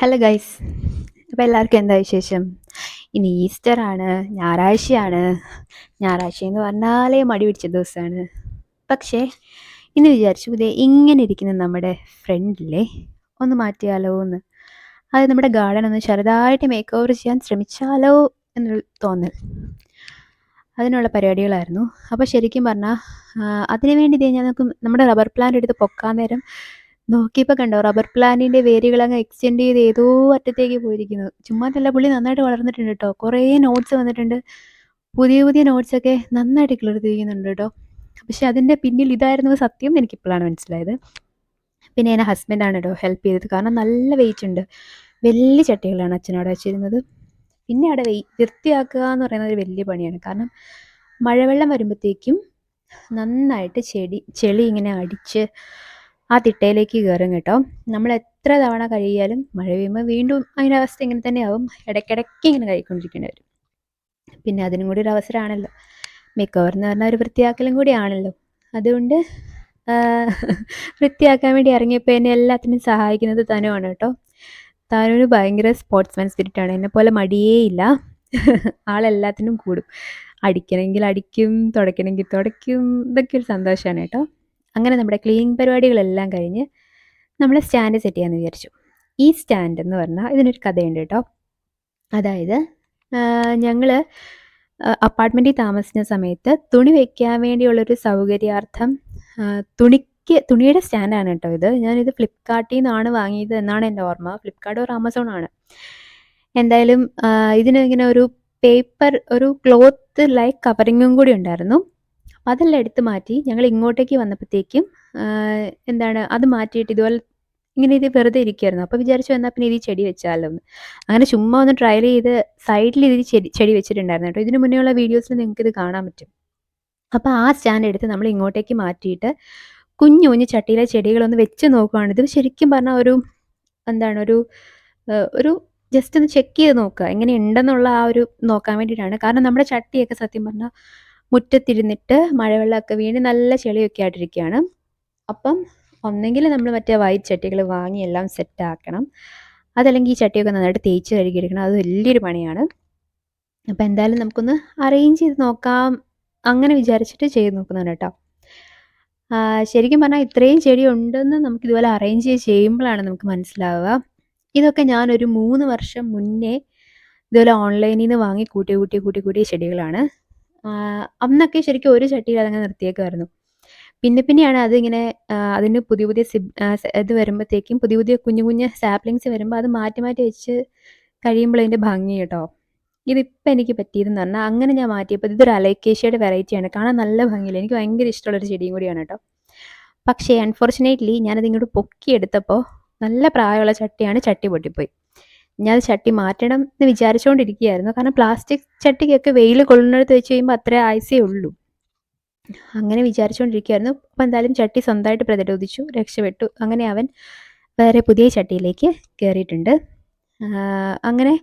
Hello guys. അപ്പോൾ എല്ലാവർക്കും എന്താ വിശേഷം? ഇനി ഈസ്റ്റർ ആണ്, ഞായറാഴ്ചയാണ്. ഞായറാഴ്ച എന്ന് പറഞ്ഞാലേ മടി പിടിച്ച ദിവസമാണ്. പക്ഷേ ഇന്ന് വിചാരിച്ചു ഇതേ ഇങ്ങനെ ഇരിക്കുന്ന നമ്മുടെ ഫ്രണ്ടിലെ ഒന്ന് മാറ്റിയാലോ എന്ന്. അത് നമ്മുടെ ഗാർഡൻ ഒന്ന് ചെറുതായിട്ട് മേക്ക് ഓവർ ചെയ്യാൻ ശ്രമിച്ചാലോ എന്നൊരു തോന്നൽ. അതിനുള്ള പരിപാടികളായിരുന്നു. അപ്പോൾ ശരിക്കും പറഞ്ഞാൽ അതിനു വേണ്ടി ഇതേ ഞാൻ നമ്മുടെ റബ്ബർ പ്ലാന്റ് എടുത്ത് പൊക്കാൻ നേരം നോക്കിയപ്പോൾ കണ്ടോ, റബ്ബർ പ്ലാന്റിൻ്റെ വേരുകൾ അങ്ങ് എക്സ്റ്റെൻഡ് ചെയ്ത് ഏതോ അറ്റത്തേക്ക് പോയിരിക്കുന്നു. ചുമ്മാതല്ല, പുള്ളി നന്നായിട്ട് വളർന്നിട്ടുണ്ട് കേട്ടോ. കുറേ നോട്ട്സ് വന്നിട്ടുണ്ട്. പുതിയ പുതിയ നോട്ട്സൊക്കെ നന്നായിട്ട് കിളിർത്തിരിക്കുന്നുണ്ട് കേട്ടോ. പക്ഷെ അതിൻ്റെ പിന്നിൽ ഇതായിരുന്നു സത്യം എന്ന് എനിക്കിപ്പോഴാണ് മനസ്സിലായത്. പിന്നെ എൻ്റെ ഹസ്ബൻഡാണ് കേട്ടോ ഹെൽപ്പ് ചെയ്തത്. കാരണം നല്ല വെയിറ്റ് ഉണ്ട്. വലിയ ചട്ടികളാണ് അച്ഛനവിടെ വെച്ചിരുന്നത്. പിന്നെ അവിടെ വൃത്തിയാക്കുക എന്ന് പറയുന്നത് ഒരു വലിയ പണിയാണ്. കാരണം മഴവെള്ളം വരുമ്പോഴത്തേക്കും നന്നായിട്ട് ചെളി ഇങ്ങനെ അടിച്ച് ആ തിട്ടയിലേക്ക് കയറും കേട്ടോ. നമ്മൾ എത്ര തവണ കഴുകിയാലും മഴ പെയ്യുമ്പോൾ വീണ്ടും അതിൻ്റെ അവസ്ഥ ഇങ്ങനെ തന്നെയാവും. ഇടയ്ക്കിടയ്ക്ക് ഇങ്ങനെ കഴുകിക്കൊണ്ടിരിക്കേണ്ടി വരും. പിന്നെ അതിനും കൂടി ഒരു അവസരമാണല്ലോ, മേക്ക് ഓവർ എന്ന് പറഞ്ഞാൽ ഒരു വൃത്തിയാക്കലും കൂടിയാണല്ലോ. അതുകൊണ്ട് വൃത്തിയാക്കാൻ വേണ്ടി ഇറങ്ങിയപ്പോൾ എന്നെ എല്ലാത്തിനും സഹായിക്കുന്നത് തനുവാണ് കേട്ടോ. താനൊരു ഭയങ്കര സ്പോർട്സ്മാൻ സ്പിരിറ്റാണ്. എന്നെപ്പോലെ മടിയേ ഇല്ല. ആളെല്ലാത്തിനും കൂടും. അടിക്കണമെങ്കിൽ അടിക്കും, തുടയ്ക്കണമെങ്കിൽ തുടയ്ക്കും. ഇതൊക്കെ ഒരു സന്തോഷമാണ് കേട്ടോ. അങ്ങനെ നമ്മുടെ ക്ലീനിങ് പരിപാടികളെല്ലാം കഴിഞ്ഞ് നമ്മൾ സ്റ്റാൻഡ് സെറ്റ് ചെയ്യാമെന്ന് വിചാരിച്ചു. ഈ സ്റ്റാൻഡ് എന്ന് പറഞ്ഞാൽ ഇതിനൊരു കഥയുണ്ട് കേട്ടോ. അതായത് ഞങ്ങൾ അപ്പാർട്ട്മെൻറ്റിൽ താമസിച്ച സമയത്ത് തുണി വയ്ക്കാൻ വേണ്ടിയുള്ളൊരു സൗകര്യാർത്ഥം തുണിയുടെ സ്റ്റാൻഡാണ് കേട്ടോ ഇത്. ഞാനിത് ഫ്ലിപ്കാർട്ടിൽ നിന്നാണ് വാങ്ങിയത് എന്നാണ് എൻ്റെ ഓർമ്മ. ഫ്ലിപ്കാർട്ട് ഓർ ആമസോൺ ആണ്. എന്തായാലും ഇതിന് ഇങ്ങനെ ഒരു പേപ്പർ, ഒരു ക്ലോത്ത് ലൈക്ക് കവറിങ്ങും കൂടി ഉണ്ടായിരുന്നു. അപ്പോൾ അതെല്ലാം എടുത്ത് മാറ്റി ഞങ്ങൾ ഇങ്ങോട്ടേക്ക് വന്നപ്പോഴത്തേക്കും അത് മാറ്റിയിട്ട് ഇതുപോലെ ഇങ്ങനെ ഇത് വെറുതെ ഇരിക്കുമായിരുന്നു. അപ്പോൾ വിചാരിച്ചു എന്നാൽ പിന്നെ ഇതിൽ ചെടി വെച്ചാലോ എന്ന്. അങ്ങനെ ചുമ്മാ ഒന്ന് ട്രയൽ ചെയ്ത് സൈഡിൽ ഇതിൽ ചെടി വെച്ചിട്ടുണ്ടായിരുന്നു കേട്ടോ. ഇതിന് മുന്നേയുള്ള വീഡിയോസിൽ നിങ്ങൾക്കിത് കാണാൻ പറ്റും. അപ്പോൾ ആ സ്റ്റാൻഡ് എടുത്ത് നമ്മൾ ഇങ്ങോട്ടേക്ക് മാറ്റിയിട്ട് കുഞ്ഞു കുഞ്ഞു ചട്ടിയിലെ ചെടികളൊന്ന് വെച്ച് നോക്കുകയാണ്. ഇത് ശരിക്കും പറഞ്ഞാൽ ഒരു ജസ്റ്റ് ഒന്ന് ചെക്ക് ചെയ്ത് നോക്കുക എങ്ങനെയുണ്ടെന്നുള്ള ആ ഒരു നോക്കാൻ വേണ്ടിയിട്ടാണ്. കാരണം നമ്മുടെ ചട്ടിയൊക്കെ സത്യം പറഞ്ഞാൽ മുറ്റത്തിരുന്നിട്ട് മഴവെള്ളമൊക്കെ വീണ് നല്ല ചെളിയൊക്കെ ആയിട്ടിരിക്കുകയാണ്. അപ്പം ഒന്നെങ്കിൽ നമ്മൾ മറ്റേ വൈറ്റ് ചട്ടികൾ വാങ്ങി എല്ലാം സെറ്റാക്കണം, അതല്ലെങ്കിൽ ഈ ചട്ടിയൊക്കെ നന്നായിട്ട് തേച്ച് കഴുകിയെടുക്കണം. അത് വലിയൊരു പണിയാണ്. അപ്പോൾ എന്തായാലും നമുക്കൊന്ന് അറേഞ്ച് ചെയ്ത് നോക്കാം, അങ്ങനെ വിചാരിച്ചിട്ട് ചെയ്ത് നോക്കുന്നതാണ് കേട്ടോ. ശരിക്കും പറഞ്ഞാൽ ഇത്രയും ചെടി ഉണ്ടെന്ന് നമുക്കിതുപോലെ അറേഞ്ച് ചെയ്യുമ്പോഴാണ് നമുക്ക് മനസ്സിലാവുക. ഇതൊക്കെ ഞാനൊരു 3 വർഷം മുന്നേ ഇതുപോലെ ഓൺലൈനിൽ നിന്ന് വാങ്ങി കൂട്ടിയ ചെടികളാണ്. അന്നൊക്കെ ശരിക്കും ഒരു ചട്ടിയിൽ അതങ്ങ് നിർത്തിയേക്കുമായിരുന്നു. പിന്നെയാണ് അതിങ്ങനെ അതിന് പുതിയ ഇത് വരുമ്പോഴത്തേക്കും പുതിയ കുഞ്ഞു കുഞ്ഞ് സാപ്ലിങ്സ് വരുമ്പോൾ അത് മാറ്റി വെച്ച് കഴിയുമ്പോൾ അതിൻ്റെ ഭംഗി കേട്ടോ. ഇതിപ്പോൾ എനിക്ക് പറ്റിയതെന്ന് പറഞ്ഞാൽ അങ്ങനെ ഞാൻ മാറ്റിയപ്പോൾ ഇതൊരു അലൈക്കേഷ്യയുടെ വെറൈറ്റിയാണ്. കാണാൻ നല്ല ഭംഗിയില്ല. എനിക്ക് ഭയങ്കര ഇഷ്ടമുള്ളൊരു ചെടിയും കൂടിയാണ് കേട്ടോ. പക്ഷേ അൺഫോർച്ചുനേറ്റ്ലി ഞാനത് ഇങ്ങോട്ട് പൊക്കിയെടുത്തപ്പോൾ നല്ല പ്രായമുള്ള ചട്ടിയാണ്, ചട്ടി പൊട്ടിപ്പോയി. ഞാനത് ചട്ടി മാറ്റണം എന്ന് വിചാരിച്ചുകൊണ്ടിരിക്കുകയായിരുന്നു. കാരണം പ്ലാസ്റ്റിക് ചട്ടിക്കൊക്കെ വെയിൽ കൊള്ളുന്നിടത്ത് വെച്ച് കഴിയുമ്പോൾ അത്രേ ആയുസേ ഉള്ളൂ. അങ്ങനെ വിചാരിച്ചുകൊണ്ടിരിക്കുകയായിരുന്നു. അപ്പോൾ എന്തായാലും ചട്ടി സ്വന്തമായിട്ട് പ്രതിരോധിച്ചു, രക്ഷപ്പെട്ടു. അങ്ങനെ അവൻ വേറെ പുതിയ ചട്ടിയിലേക്ക് കയറിയിട്ടുണ്ട്. അങ്ങനെ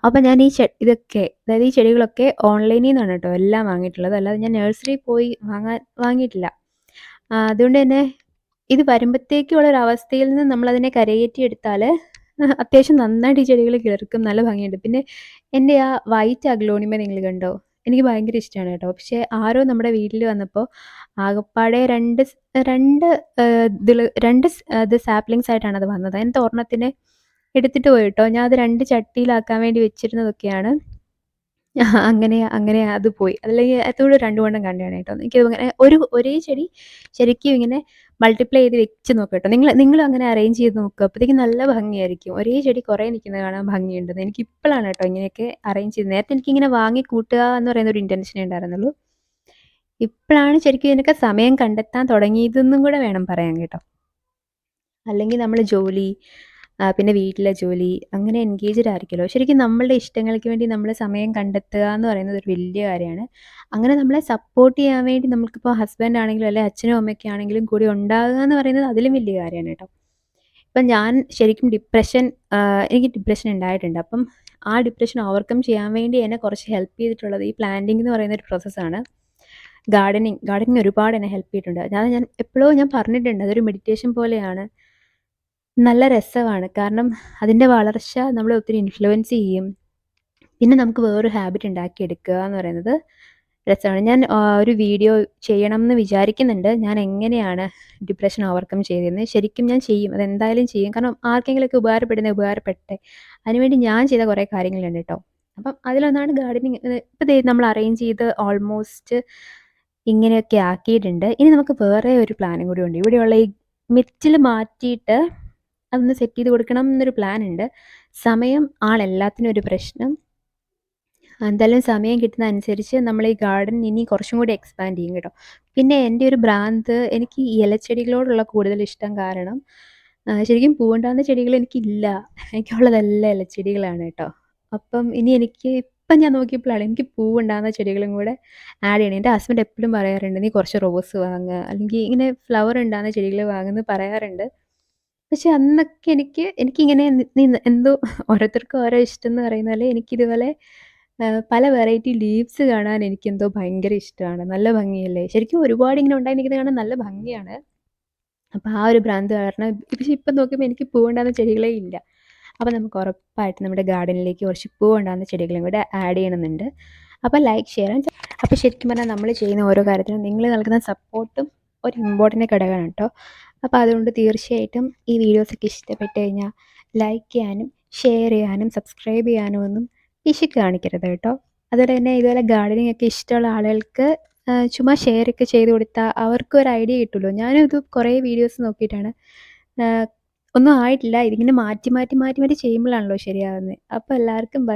അപ്പോൾ ഞാൻ ഇതൊക്കെ, അതായത് ഈ ചെടികളൊക്കെ ഓൺലൈനിൽ നിന്നാണ് കേട്ടോ എല്ലാം വാങ്ങിയിട്ടുള്ളത്. അല്ലാതെ ഞാൻ നഴ്സറിയിൽ പോയി വാങ്ങിയിട്ടില്ല. അതുകൊണ്ട് തന്നെ ഇത് വരുമ്പോഴത്തേക്കുള്ളൊരവസ്ഥയിൽ നിന്ന് നമ്മളതിനെ കരകയറ്റിയെടുത്താൽ അത്യാവശ്യം നന്നായിട്ട് ഈ ചെടികൾ കിളിർക്കും, നല്ല ഭംഗിയുണ്ട്. പിന്നെ എൻ്റെ ആ വൈറ്റ് അഗ്ലോണിമ നിങ്ങൾ കണ്ടോ? എനിക്ക് ഭയങ്കര ഇഷ്ടമാണ് കേട്ടോ. പക്ഷേ ആരോ നമ്മുടെ വീട്ടിൽ വന്നപ്പോൾ ആകപ്പാടെ രണ്ട് ഇത് സാപ്ലിങ്സ് ആയിട്ടാണ് അത് വന്നത്. അതിനകത്ത് ഒരെണ്ണത്തിനെ എടുത്തിട്ട് പോയി കേട്ടോ. ഞാൻ അത് 2 ചട്ടിയിലാക്കാൻ വേണ്ടി വെച്ചിരുന്നതൊക്കെയാണ്. അങ്ങനെ അത് പോയി. അതല്ലെങ്കിൽ അതൂടെ 2 എണ്ണം കണ്ടതാണ് കേട്ടോ. എനിക്ക് അങ്ങനെ ഒരേ ചെടി ശരിക്കും ഇങ്ങനെ മൾട്ടിപ്ലൈ ചെയ്ത് വെച്ച് നോക്കുക കേട്ടോ. നിങ്ങളും അങ്ങനെ അറേഞ്ച് ചെയ്ത് നോക്കുക. അപ്പോഴത്തേക്കും നല്ല ഭംഗിയായിരിക്കും. ഒരേ ചെടി കുറേ നിൽക്കുന്നത് കാണാൻ ഭംഗിയുണ്ടെന്ന് എനിക്കിപ്പോഴാണ് കേട്ടോ ഇങ്ങനെയൊക്കെ അറേഞ്ച് ചെയ്തത്. നേരത്തെ എനിക്കിങ്ങനെ വാങ്ങി കൂട്ടുക എന്ന് പറയുന്ന ഒരു ഇൻറ്റൻഷനേ ഉണ്ടായിരുന്നുള്ളൂ. ഇപ്പോഴാണ് ശരിക്കും ഇതിനൊക്കെ സമയം കണ്ടെത്താൻ തുടങ്ങിയതെന്നും കൂടെ വേണം പറയാൻ കേട്ടോ. അല്ലെങ്കിൽ നമ്മൾ ജോലി, പിന്നെ വീട്ടിലെ ജോലി, അങ്ങനെ എൻഗേജ്ഡ് ആയിരിക്കുമല്ലോ. ശരിക്കും നമ്മളുടെ ഇഷ്ടങ്ങൾക്ക് വേണ്ടി നമ്മൾ സമയം കണ്ടെത്തുക എന്ന് പറയുന്നത് ഒരു വലിയ കാര്യമാണ്. അങ്ങനെ നമ്മളെ സപ്പോർട്ട് ചെയ്യാൻ വേണ്ടി നമുക്കിപ്പോൾ ഹസ്ബൻഡ് ആണെങ്കിലും അല്ലെങ്കിൽ അച്ഛനും അമ്മയൊക്കെ ആണെങ്കിലും കൂടി ഉണ്ടാകുക എന്ന് പറയുന്നത് അതിലും വലിയ കാര്യമാണ് കേട്ടോ. ഇപ്പം ഞാൻ ശരിക്കും എനിക്ക് ഡിപ്രഷൻ ഉണ്ടായിട്ടുണ്ട്. അപ്പം ആ ഡിപ്രഷൻ ഓവർകം ചെയ്യാൻ വേണ്ടി എന്നെ കുറച്ച് ഹെൽപ്പ് ചെയ്തിട്ടുള്ളത് ഈ പ്ലാന്റിംഗ് എന്ന് പറയുന്ന ഒരു പ്രോസസ്സാണ്. ഗാർഡനിങ് ഒരുപാട് എന്നെ ഹെൽപ്പ് ചെയ്തിട്ടുണ്ട്. ഞാൻ എപ്പോഴോ പറഞ്ഞിട്ടുണ്ട്, അതൊരു മെഡിറ്റേഷൻ പോലെയാണ്. നല്ല രസമാണ്. കാരണം അതിൻ്റെ വളർച്ച നമ്മളെ ഒത്തിരി ഇൻഫ്ലുവൻസ് ചെയ്യും. പിന്നെ നമുക്ക് വേറൊരു ഹാബിറ്റ് ഉണ്ടാക്കിയെടുക്കുക എന്ന് പറയുന്നത് രസമാണ്. ഞാൻ ഒരു വീഡിയോ ചെയ്യണമെന്ന് വിചാരിക്കുന്നുണ്ട്. ഞാൻ എങ്ങനെയാണ് ഡിപ്രഷൻ ഓവർകം ചെയ്തതെന്ന്. ശരിക്കും ഞാൻ ചെയ്യും. അതെന്തായാലും ചെയ്യും. കാരണം ആർക്കെങ്കിലുമൊക്കെ ഉപകാരപ്പെട്ടെ. അതിനുവേണ്ടി ഞാൻ ചെയ്ത കുറേ കാര്യങ്ങളുണ്ട് ട്ടോ. അപ്പം അതിലൊന്നാണ് ഗാർഡനിങ്. ഇപ്പം ദേ നമ്മൾ അറേഞ്ച് ചെയ്ത് ഓൾമോസ്റ്റ് ഇങ്ങനെയൊക്കെ ആക്കിയിട്ടുണ്ട്. ഇനി നമുക്ക് വേറെ ഒരു പ്ലാനും കൂടി ഉണ്ട്. ഇവിടെയുള്ള ഈ മെറ്റൽ മാറ്റിയിട്ട് അതൊന്ന് സെറ്റ് ചെയ്ത് കൊടുക്കണം എന്നൊരു പ്ലാനുണ്ട്. സമയം ആണ് എല്ലാത്തിനും ഒരു പ്രശ്നം. എന്തായാലും സമയം കിട്ടുന്ന അനുസരിച്ച് നമ്മൾ ഈ ഗാർഡൻ ഇനി കുറച്ചും കൂടി എക്സ്പാൻഡ് ചെയ്യും കേട്ടോ. പിന്നെ എൻ്റെ ഒരു ഭ്രാന്ത് എനിക്ക് ഈ ഇലച്ചെടികളോടുള്ള കൂടുതൽ ഇഷ്ടം കാരണം ശരിക്കും പൂവുണ്ടാകുന്ന ചെടികൾ എനിക്കില്ല. എനിക്കുള്ളതെല്ലാം ഇലച്ചെടികളാണ് കേട്ടോ. അപ്പം ഇനി എനിക്ക് ഇപ്പം ഞാൻ നോക്കിയപ്പോഴാണ് എനിക്ക് പൂവുണ്ടാകുന്ന ചെടികളും കൂടെ ആഡ് ചെയ്യണം. എൻ്റെ ഹസ്ബൻഡ് എപ്പോഴും പറയാറുണ്ട്, "നീ കുറച്ച് റോസ് വാങ്ങുക, അല്ലെങ്കിൽ ഇങ്ങനെ ഫ്ലവർ ഉണ്ടാകുന്ന ചെടികൾ വാങ്ങുമെന്ന്" പറയാറുണ്ട്. പക്ഷെ അന്നൊക്കെ എനിക്കിങ്ങനെ എന്തോ ഓരോരുത്തർക്കും ഓരോ ഇഷ്ടം എന്ന് പറയുന്ന പോലെ എനിക്കിതുപോലെ പല വെറൈറ്റി ലീവ്സ് കാണാൻ എനിക്കെന്തോ ഭയങ്കര ഇഷ്ടമാണ്. നല്ല ഭംഗിയല്ലേ? ശരിക്കും ഒരുപാട് ഇങ്ങനെ ഉണ്ടായി നിൽക്കുന്നത് കാണാൻ നല്ല ഭംഗിയാണ്. അപ്പൊ ആ ഒരു ഭ്രാന്ത് കാരണം പക്ഷെ ഇപ്പം നോക്കുമ്പോൾ എനിക്ക് പൂവുണ്ടാകുന്ന ചെടികളേ ഇല്ല. അപ്പോൾ നമുക്ക് ഉറപ്പായിട്ടും നമ്മുടെ ഗാർഡനിലേക്ക് കുറച്ച് പൂവുണ്ടാകുന്ന ചെടികളും കൂടെ ആഡ് ചെയ്യണമെന്നുണ്ട്. അപ്പോൾ ലൈക്ക്, ഷെയർ ആൻഡ് അപ്പോൾ ശരിക്കും പറഞ്ഞാൽ നമ്മൾ ചെയ്യുന്ന ഓരോ കാര്യത്തിനും നിങ്ങൾ നൽകുന്ന സപ്പോർട്ടും ഒരു ഇമ്പോർട്ടൻ്റ് ഘടകമാണ് കേട്ടോ. അപ്പോൾ അതുകൊണ്ട് തീർച്ചയായിട്ടും ഈ വീഡിയോസൊക്കെ ഇഷ്ടപ്പെട്ട് കഴിഞ്ഞാൽ ലൈക്ക് ചെയ്യാനും ഷെയർ ചെയ്യാനും സബ്സ്ക്രൈബ് ചെയ്യാനും ഒന്നും പിശുക്ക് കാണിക്കരുത് കേട്ടോ. അതുപോലെ തന്നെ ഇതുപോലെ ഗാർഡനിങ് ഒക്കെ ഇഷ്ടമുള്ള ആളുകൾക്ക് ചുമ്മാ ഷെയറൊക്കെ ചെയ്ത് കൊടുത്താൽ അവർക്കും ഒരു ഐഡിയ കിട്ടുമല്ലോ. ഞാനും ഇത് കുറേ വീഡിയോസ് നോക്കിയിട്ടാണ് ഒന്നും ആയിട്ടില്ല. ഇതിങ്ങനെ മാറ്റി ചെയ്യുമ്പോഴാണല്ലോ ശരിയാവുന്നത്. അപ്പോൾ എല്ലാവർക്കും ബൈ.